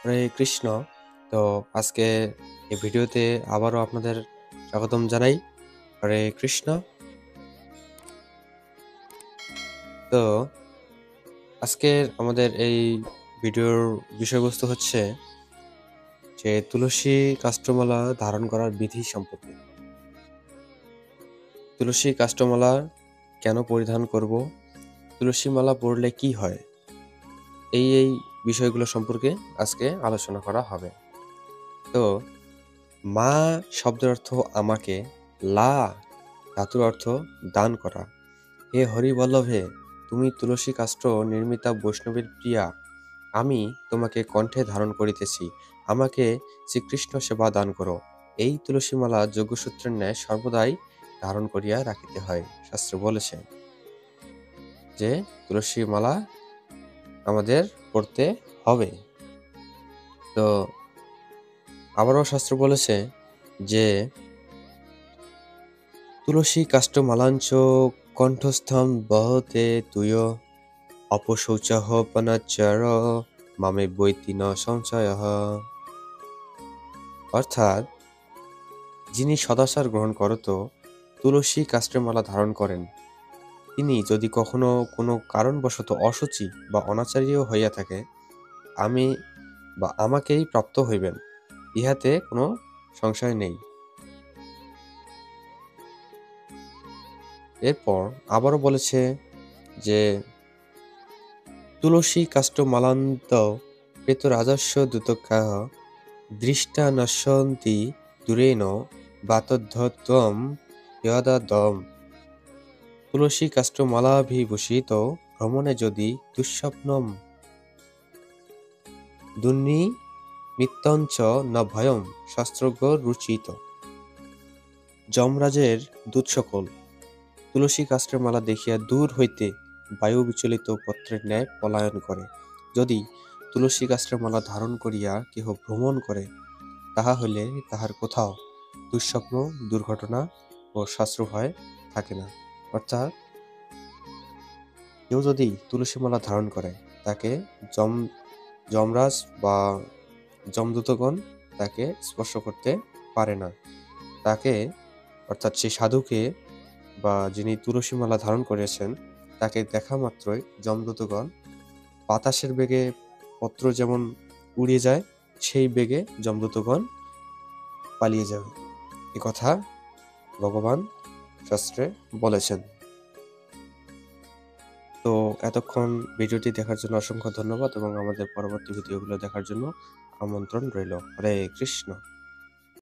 হরে কৃষ্ণ। তো আজকে এই ভিডিওতে আবারও আপনাদের স্বাগতম জানাই। হরে কৃষ্ণ। তো আজকের আমাদের এই ভিডিওর বিষয়বস্তু হচ্ছে যে তুলসী কাষ্ঠমালা ধারণ করার বিধি সম্পর্কে। তুলসী কাষ্ঠমালা কেন পরিধান করব, তুলসী মালা পরলে কি হয়, এই বিষয়গুলো সম্পর্কে আজকে আলোচনা করা হবে। তো মা শব্দের অর্থ আমাকে, লা ধাতুর অর্থ দান করা। হে হরিবল্লভে, তুমি তুলসী কাষ্ঠ নির্মিতা বৈষ্ণবীর প্রিয়া, আমি তোমাকে কণ্ঠে ধারণ করিতেছি, আমাকে শ্রীকৃষ্ণ সেবা দান করো। এই তুলসীমালা যজ্ঞসূত্রের ন্যায় সর্বদাই ধারণ করিয়া রাখিতে হয়। শাস্ত্র বলেছে যে তুলসী মালা আমাদের পড়তে হবে। তো আবারও শাস্ত্র বলেছে যে তুলসী কাষ্ঠমালাঞ্চ কণ্ঠস্থম বহতে তুয় অপশৌচঃ পনাচার মামে বৈতি ন সংশয়ঃ। অর্থাৎ যিনি সদাচার গ্রহণ করত তুলসী কাষ্ঠের মালা ধারণ করেন, তিনি যদি কখনো কোনো কারণবশত অশুচি বা অনাচারীয় হইয়া থাকে, আমি বা আমাকেই প্রাপ্ত হইবেন, ইহাতে কোনো সংশয় নেই। এরপর আবারও বলেছে যে তুলসী কাষ্ঠমালান্ত প্রেতরাজস্য দূতকাহ দৃষ্টা নশ্যন্তি দূরেন বাতদ্ধত্বম ইয়দাদম। তুলসী কাষ্ঠমালাভিভূষিত ভ্রমণে যদি দুঃস্বপ্নম দুর্নিমিত্তঞ্চ ন ভয়ম শাস্ত্রজ্ঞ রুচিত। যমরাজের দূত সকল তুলসী কাষ্ঠের মালা দেখিয়া দূর হইতে বায়ু বিচলিত পত্রের ন্যায় পলায়ন করে। যদি তুলসী কাষ্ঠের মালা ধারণ করিয়া কেহ ভ্রমণ করে, তাহা হইলে তাহার কোথাও দুঃস্বপ্ন, দুর্ঘটনা ও শাস্ত্র ভয় থাকে না। অর্থাৎ কেউ যদি তুলসী মালা ধারণ করে, তাকে যমরাজ বা যমদূতগণ তাকে স্পর্শ করতে পারে না। তাকে অর্থাৎ সেই সাধুকে বা যিনি তুলসী মালা ধারণ করেছেন, তাকে দেখা মাত্রই যমদূতগণ বাতাসের বেগে পত্র যেমন উড়িয়ে যায়, সেই বেগে যমদূতগণ পালিয়ে যাবে। এ কথা ভগবান শাস্ত্রে বলেছেন। তো এতক্ষণ ভিডিওটি দেখার জন্য অসংখ্য ধন্যবাদ এবং আমাদের পরবর্তী ভিডিওগুলো দেখার জন্য আমন্ত্রণ রইল। হরে কৃষ্ণ।